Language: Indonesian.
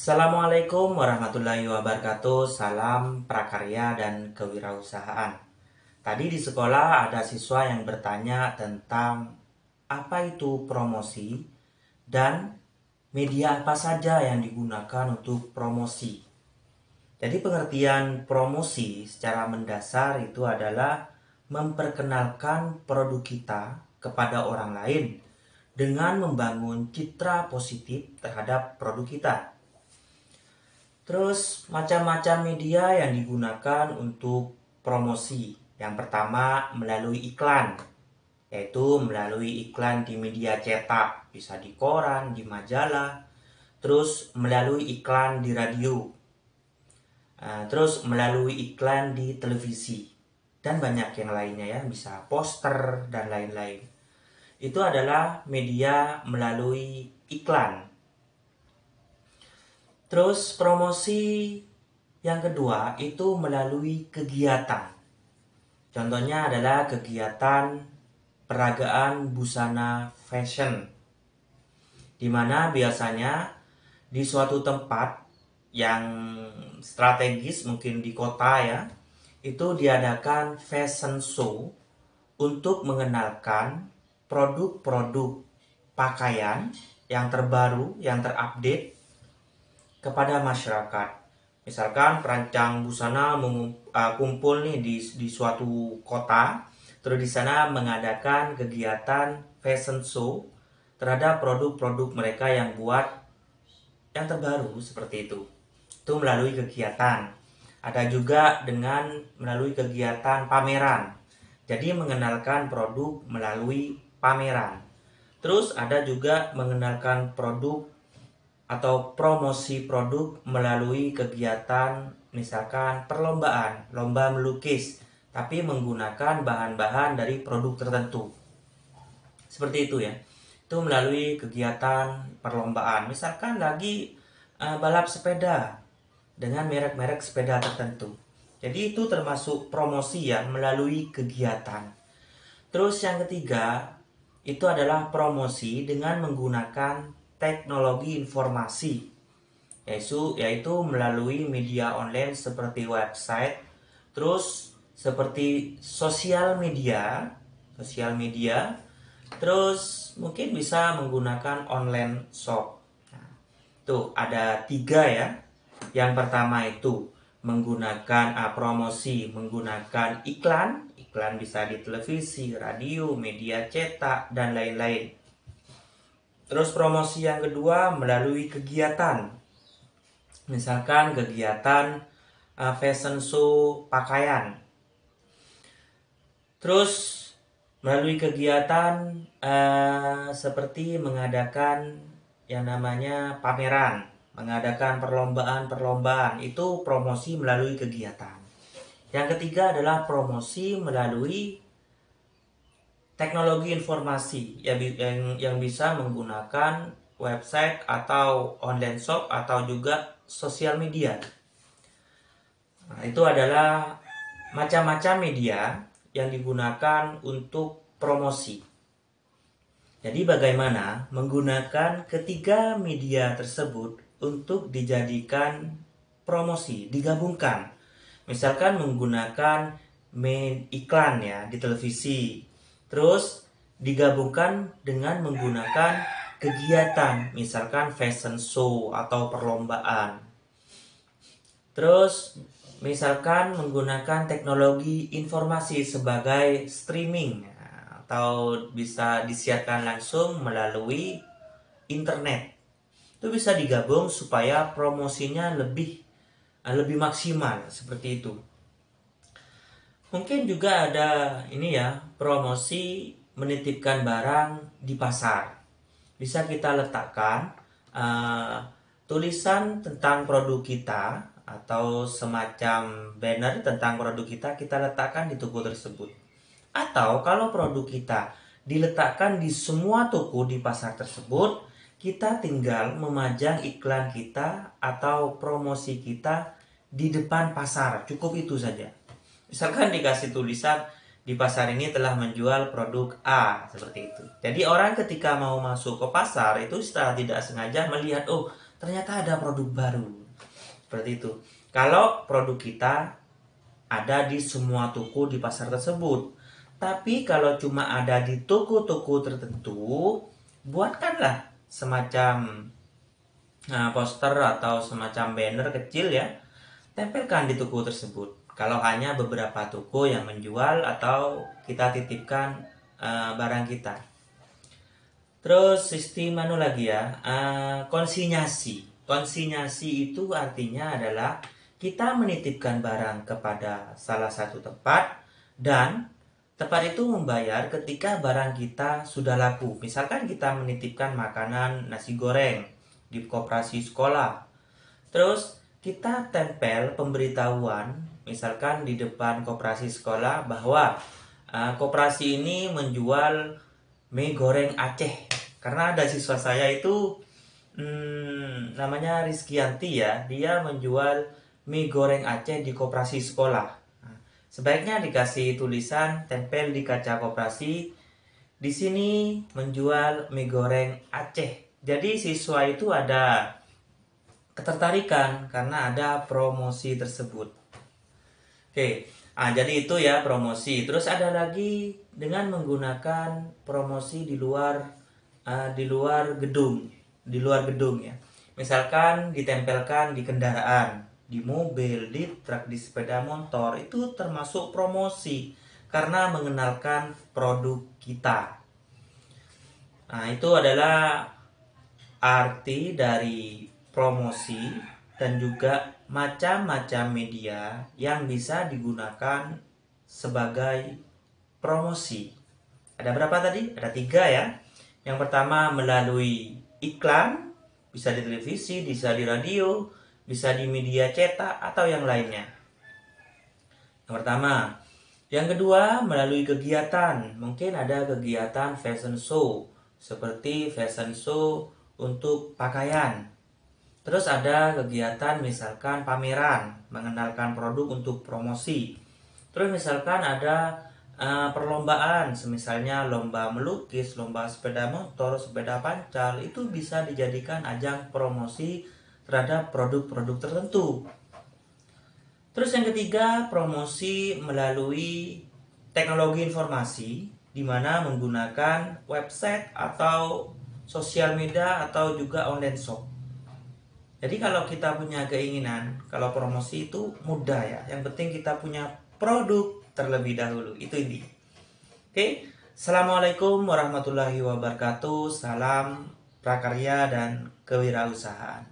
Assalamualaikum warahmatullahi wabarakatuh. Salam prakarya dan kewirausahaan. Tadi di sekolah ada siswa yang bertanya tentang apa itu promosi dan media apa saja yang digunakan untuk promosi. Jadi pengertian promosi secara mendasar itu adalah memperkenalkan produk kita kepada orang lain dengan membangun citra positif terhadap produk kita. Terus macam-macam media yang digunakan untuk promosi. Yang pertama melalui iklan, yaitu melalui iklan di media cetak, bisa di koran, di majalah. Terus melalui iklan di radio. Terus melalui iklan di televisi. Dan banyak yang lainnya ya, bisa poster dan lain-lain. Itu adalah media melalui iklan. Terus promosi yang kedua itu melalui kegiatan. Contohnya adalah kegiatan peragaan busana fashion, di mana biasanya di suatu tempat yang strategis, mungkin di kota ya, itu diadakan fashion show untuk mengenalkan produk-produk pakaian yang terbaru, yang terupdate kepada masyarakat. Misalkan perancang busana kumpul nih di suatu kota, terus di sana mengadakan kegiatan fashion show terhadap produk-produk mereka yang buat yang terbaru seperti itu. Itu melalui kegiatan. Ada juga dengan melalui kegiatan pameran. Jadi mengenalkan produk melalui pameran. Terus ada juga mengenalkan produk atau promosi produk melalui kegiatan misalkan perlombaan, lomba melukis, tapi menggunakan bahan-bahan dari produk tertentu. Seperti itu ya. Itu melalui kegiatan perlombaan. Misalkan lagi balap sepeda dengan merek-merek sepeda tertentu. Jadi itu termasuk promosi ya, melalui kegiatan. Terus yang ketiga, itu adalah promosi dengan menggunakan teknologi informasi, yaitu melalui media online seperti website, terus seperti sosial media, terus mungkin bisa menggunakan online shop. Nah, tuh ada 3 ya. Yang pertama itu menggunakan promosi, menggunakan iklan bisa di televisi, radio, media cetak, dan lain-lain. Terus promosi yang kedua melalui kegiatan. Misalkan kegiatan fashion show pakaian. Terus melalui kegiatan seperti mengadakan yang namanya pameran, mengadakan perlombaan-perlombaan, itu promosi melalui kegiatan. Yang ketiga adalah promosi melalui teknologi informasi yang bisa menggunakan website atau online shop atau juga sosial media. Nah, itu adalah macam-macam media yang digunakan untuk promosi. Jadi bagaimana menggunakan ketiga media tersebut untuk dijadikan promosi, digabungkan. Misalkan menggunakan iklan ya di televisi. Terus digabungkan dengan menggunakan kegiatan, misalkan fashion show atau perlombaan. Terus misalkan menggunakan teknologi informasi sebagai streaming, atau bisa disiarkan langsung melalui internet. Itu bisa digabung supaya promosinya lebih maksimal seperti itu. Mungkin juga ada ini ya, promosi menitipkan barang di pasar. Bisa kita letakkan tulisan tentang produk kita atau semacam banner tentang produk kita letakkan di toko tersebut. Atau kalau produk kita diletakkan di semua toko di pasar tersebut, kita tinggal memajang iklan kita atau promosi kita di depan pasar. Cukup itu saja. Misalkan dikasih tulisan di pasar ini telah menjual produk A, seperti itu. Jadi orang ketika mau masuk ke pasar itu secara tidak sengaja melihat, oh ternyata ada produk baru. Seperti itu. Kalau produk kita ada di semua toko di pasar tersebut, tapi kalau cuma ada di toko-toko tertentu, buatkanlah semacam poster atau semacam banner kecil ya, tempelkan di toko tersebut. Kalau hanya beberapa toko yang menjual atau kita titipkan barang kita. Terus sistem lagi ya, konsinyasi. Konsinyasi itu artinya adalah kita menitipkan barang kepada salah satu tempat dan tempat itu membayar ketika barang kita sudah laku. Misalkan kita menitipkan makanan nasi goreng di koperasi sekolah. Terus kita tempel pemberitahuan, misalkan di depan koperasi sekolah bahwa koperasi ini menjual mie goreng Aceh. Karena ada siswa saya itu namanya Rizkyanti ya, dia menjual mie goreng Aceh di koperasi sekolah. Sebaiknya dikasih tulisan tempel di kaca koperasi, di sini menjual mie goreng Aceh. Jadi siswa itu ada ketertarikan karena ada promosi tersebut. Oke, jadi itu ya promosi. Terus ada lagi dengan menggunakan promosi di luar gedung ya. Misalkan ditempelkan di kendaraan, di mobil, di truk, di sepeda motor, itu termasuk promosi karena mengenalkan produk kita. Nah, itu adalah arti dari promosi dan juga macam-macam media yang bisa digunakan sebagai promosi. Ada berapa tadi? Ada 3 ya. Yang pertama melalui iklan, bisa di televisi, bisa di radio, bisa di media cetak atau yang lainnya. Yang pertama. Yang kedua melalui kegiatan. Mungkin ada kegiatan fashion show, seperti fashion show untuk pakaian. Terus ada kegiatan misalkan pameran, mengenalkan produk untuk promosi. Terus misalkan ada perlombaan, misalnya lomba melukis, lomba sepeda motor, sepeda pancal, itu bisa dijadikan ajang promosi terhadap produk-produk tertentu. Terus yang ketiga, promosi melalui teknologi informasi, di mana menggunakan website atau sosial media atau juga online shop. Jadi kalau kita punya keinginan, kalau promosi itu mudah ya. Yang penting kita punya produk terlebih dahulu. Itu intinya. Oke. Assalamualaikum warahmatullahi wabarakatuh. Salam prakarya dan kewirausahaan.